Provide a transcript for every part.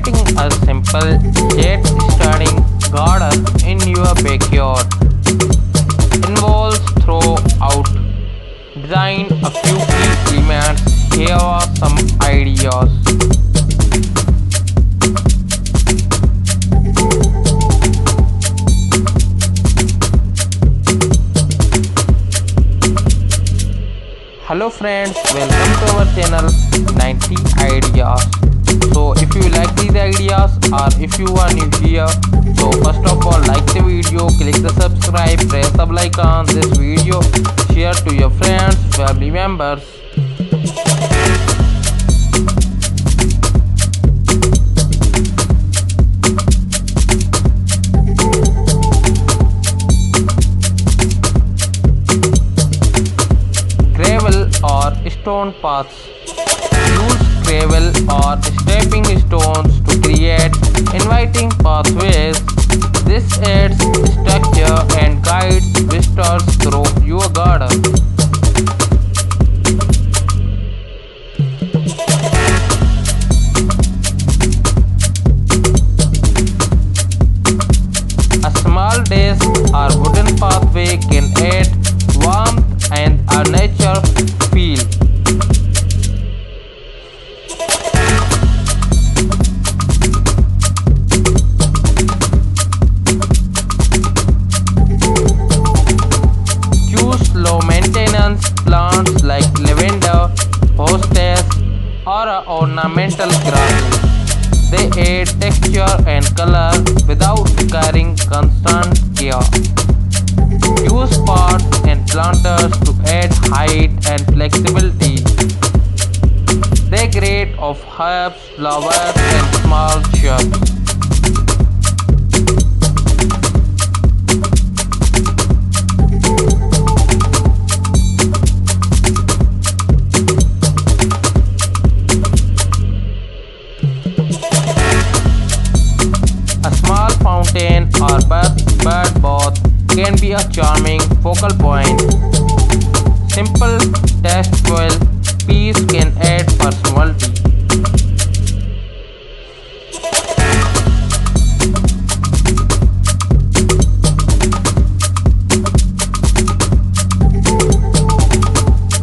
Creating a simple yet stunning garden in your backyard involves throughout design a few key elements. Here are some ideas. Hello friends, welcome to our channel 90 Ideas. So if you like these ideas or if you are new here, so first of all like the video, click the subscribe, press the bell icon, this video, share to your friends, family members. Or stone paths. Use gravel or stepping stones to create inviting pathways. This adds structure and guides visitors through your garden. A small desk or wooden pathway can add warmth and a nature feel. Choose low maintenance plants like lavender, hostess or ornamental grasses. They add texture and color without requiring constant care. Use pots and planters to add height and flexibility. They grate of herbs, flowers and small shrubs. A small fountain or bird bath can be a charming focal point. Simple, tasteful piece can add personality.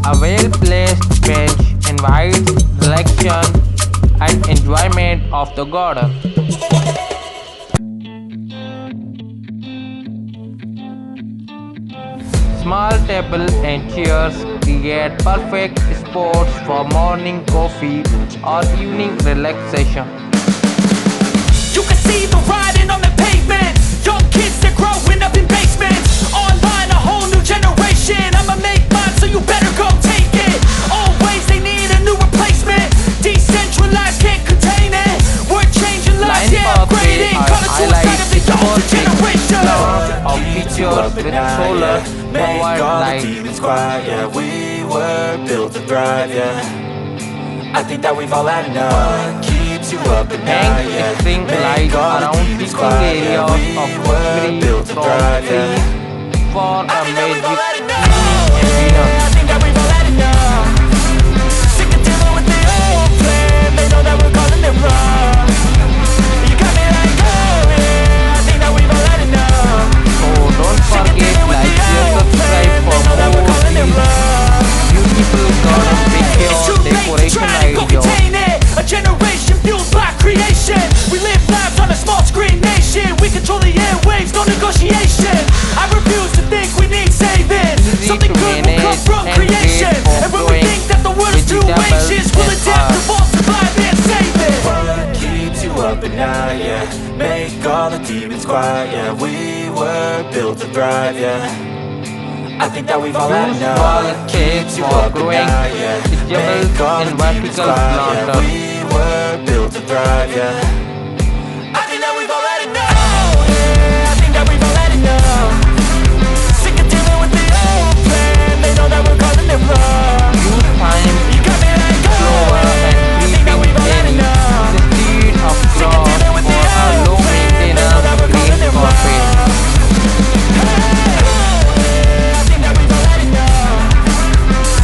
A well-placed bench invites relaxation and enjoyment of the garden. Small table and chairs create perfect spots for morning coffee or evening relaxation. You can see the writing on the pavement. Young kids, they're growing up in basements. Online, a whole new generation. I'ma make mine, so you better go take it. Always they need a new replacement. Decentralized, can't contain it. We're changing lives, yeah, upgrading. Color to a side of the older generation. Of features with solar Make all the demons quiet, yeah. We were built to thrive, yeah. I think that we've all had enough. What keeps you up at night, yeah. String light around the area of free built to from thrive, yeah. trees for a magic I think that we've all had enough. Sick of dealing with the old plan. They know that we're calling it wrong. You got me like, oh yeah. I think that we've all had enough. So don't forget like, share, subscribe for more of these beautiful garden picture decoration ideas. A generation fueled by creation. We live lives on a small screen nation. We control the airwaves, no negotiation. I refuse to think we need saving. Something good will come from creation. And when we think that the world is too anxious, we'll adapt, evolve, survive and save it. What keeps you up at night, yeah. Make all the demons quiet, yeah. We were built to thrive, yeah. I think that we've all had Use enough. small cakes for growing vegetables in vertical planters. We were built to thrive, yeah. I think that we've all had enough. Yeah, I think that we've all had enough. Sick of dealing with the old plan. They know that we're calling it wrong. Use time You got me like, oh slower yeah. I and think that we've all had creeping enough. the speed of Sick of grass dealing with for the a old low plan. They know maintenance that we're calling green it surface. wrong. I think that we've all had enough.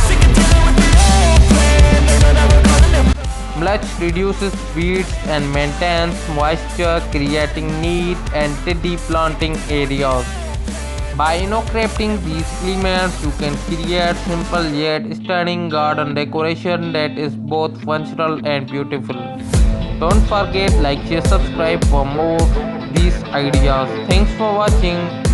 Sick of dealing with the old plan. They know that we're calling it wrong. Mulch reduces weeds and maintains moisture, creating neat and tidy planting areas. By incorporating these elements, you can create simple yet stunning garden decoration that is both functional and beautiful. Don't forget like, share, subscribe for more these ideas. Thanks for watching.